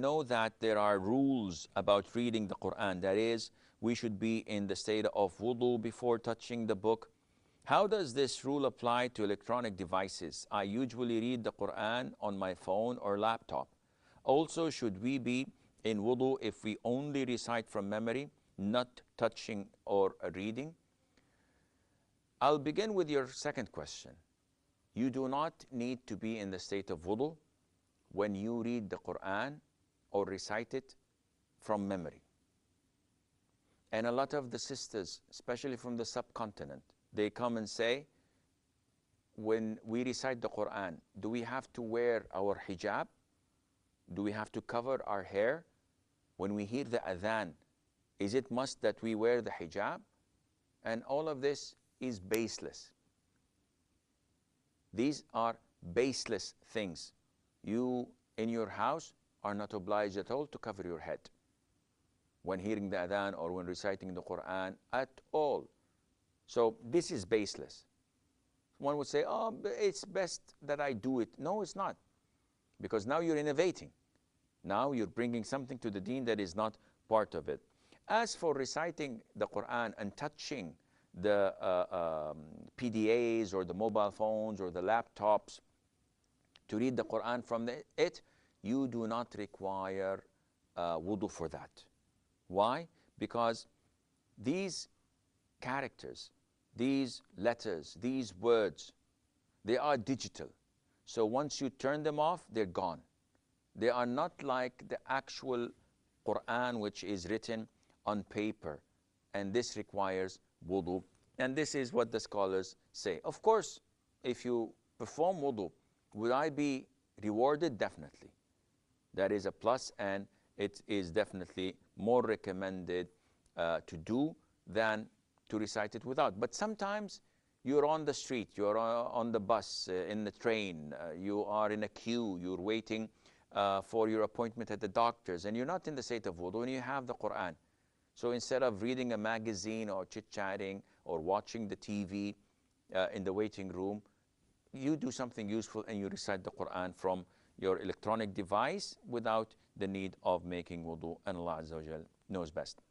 know that there are rules about reading the Quran. That is, we should be in the state of wudu before touching the book. How does this rule apply to electronic devices? I usually read the Quran on my phone or laptop. Also, should we be in wudu if we only recite from memory, not touching or reading? I'll begin with your second question. You do not need to be in the state of wudu when you read the Quran or recite it from memory. And a lot of the sisters, especially from the subcontinent, they come and say, when we recite the Quran, do we have to wear our hijab? Do we have to cover our hair? When we hear the adhan, is it must that we wear the hijab? And all of this is baseless. These are baseless things. You, in your house, are not obliged at all to cover your head when hearing the adhan or when reciting the Quran at all. So this is baseless. One would say, oh, it's best that I do it. No, it's not. Because now you're innovating. Now you're bringing something to the deen that is not part of it. As for reciting the Quran and touching the PDAs or the mobile phones or the laptops to read the Quran from it, you do not require wudu for that. Why? Because these characters, these letters, these words, they are digital. So once you turn them off, they're gone. They are not like the actual Quran, which is written on paper. And this requires wudu. And this is what the scholars say. Of course, if you perform wudu, would I be rewarded? Definitely. That is a plus, and it is definitely more recommended to do than to recite it without. But sometimes you're on the street, you're on the bus, in the train, you are in a queue, you're waiting for your appointment at the doctor's, and you're not in the state of wudu, and you have the Quran. So instead of reading a magazine or chit-chatting or watching the TV in the waiting room, you do something useful and you recite the Quran from your electronic device without the need of making wudu, and Allah Azza wa Jal knows best.